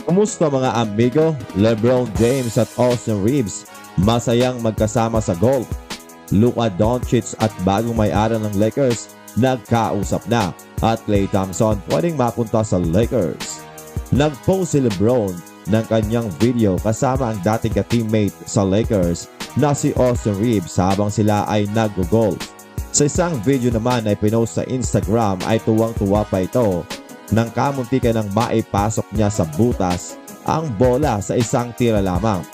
Kumusta mga amigo? LeBron James at Austin Reeves masayang magkasama sa golf. Luka Doncic at bagong may-ari ng Lakers nagkausap na at Klay Thompson pwedeng mapunta sa Lakers. Nag-post si LeBron ng kanyang video kasama ang dating ka-teammate sa Lakers na si Austin Reeves habang sila ay nag-golf. Sa isang video naman ay pinost sa Instagram ay tuwang-tuwa pa ito nang kamuntikan ng maipasok niya sa butas ang bola sa isang tira lamang.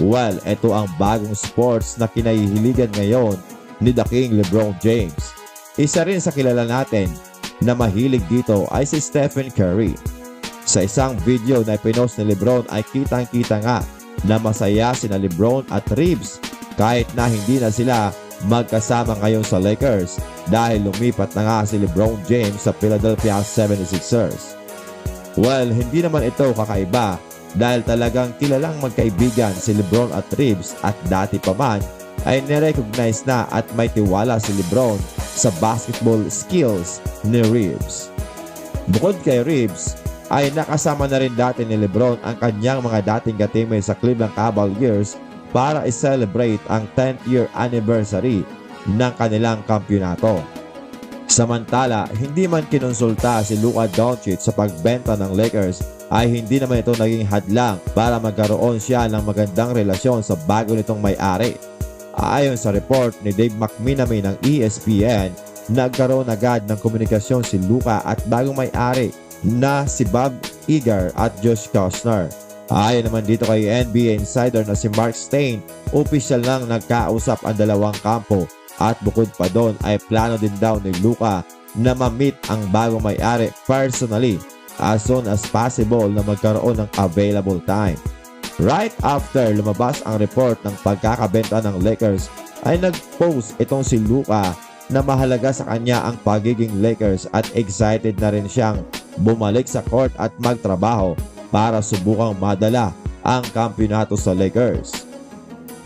Well, ito ang bagong sports na kinahihiligan ngayon ni The King LeBron James. Isa rin sa kilala natin na mahilig dito ay si Stephen Curry. Sa isang video na pinost ni LeBron ay kitang-kita nga na masaya sina LeBron at Reeves kahit na hindi na sila magkasama ngayon sa Lakers dahil lumipat na nga si LeBron James sa Philadelphia 76ers. Well, hindi naman ito kakaiba dahil talagang kilalang magkaibigan si LeBron at Reeves at dati pa man ay nirecognize na at may tiwala si LeBron sa basketball skills ni Reeves. Bukod kay Reeves, ay nakasama na rin dati ni LeBron ang kanyang mga dating kateammate sa Cleveland Cavaliers para i-celebrate ang 10th year anniversary ng kanilang kampyonato. Samantala, hindi man kinonsulta si Luka Doncic sa pagbenta ng Lakers ay hindi naman ito naging hadlang para magkaroon siya ng magandang relasyon sa bago nitong may-ari. Ayon sa report ni Dave McMenamy ng ESPN, nagkaroon agad ng komunikasyon si Luka at bagong may-ari na si Bob Iger at Josh Kostner. Ayon naman dito kay NBA insider na si Mark Stein, opisyal lang nagkausap ang dalawang kampo at bukod pa doon ay plano din daw ni Luka na ma-meet ang bagong may-ari personally as soon as possible na magkaroon ng available time. Right after lumabas ang report ng pagkakabenta ng Lakers ay nag-post itong si Luka na mahalaga sa kanya ang pagiging Lakers at excited na rin siyang bumalik sa court at magtrabaho para subukang madala ang kampyonato sa Lakers.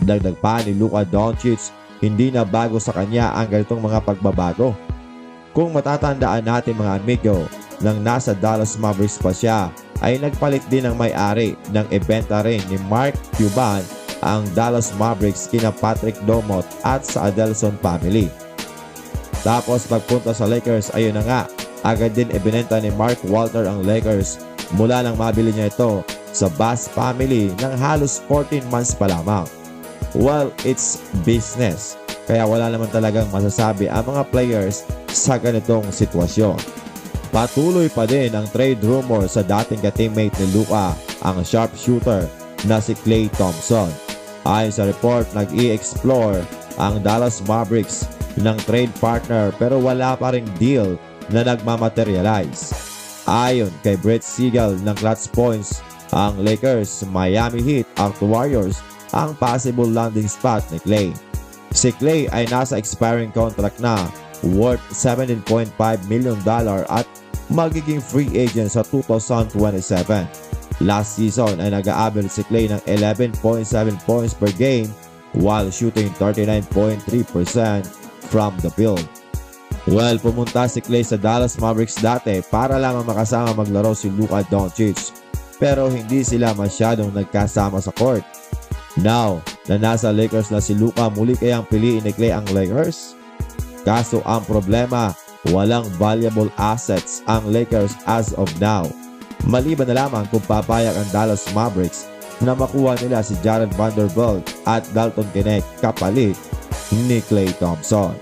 Dagdag pa ni Luka Doncic, hindi na bago sa kanya ang ganitong mga pagbabago. Kung matatandaan natin mga amigo, nang nasa Dallas Mavericks pa siya, ay nagpalit din ng may-ari ng ibenta rin ni Mark Cuban ang Dallas Mavericks kina Patrick Domot at sa Adelson family. Tapos pagpunta sa Lakers, ayun na nga, agad din ibinenta ni Mark Walter ang Lakers mula nang mabili niya ito sa Bass family ng halos 14 months pa lamang. Well, it's business. Kaya wala naman talagang masasabi ang mga players sa ganitong sitwasyon. Patuloy pa din ang trade rumor sa dating ka-teammate ni Luka, ang sharpshooter na si Klay Thompson. Ayon sa report, nag-i-explore ang Dallas Mavericks ng trade partner pero wala pa ring deal na nagmamaterialize. Ayon kay Brett Siegel ng Clutch Points, ang Lakers, Miami Heat at Warriors ang possible landing spot ni Klay. Si Klay ay nasa expiring contract na worth $17.5 million at magiging free agent sa 2027. Last season ay nag-a-average si Klay ng 11.7 points per game while shooting 39.3% from the field. Well, pumunta si Klay sa Dallas Mavericks dati para lamang makasama maglaro si Luka Doncic pero hindi sila masyadong nagkasama sa court. Now, na nasa Lakers na si Luka, muli kayang piliin ni Klay ang Lakers? Kaso ang problema, walang valuable assets ang Lakers as of now. Maliban na lamang kung papayag ang Dallas Mavericks na makuha nila si Jared Vanderbilt at Dalton Knecht kapalit ni Klay Thompson.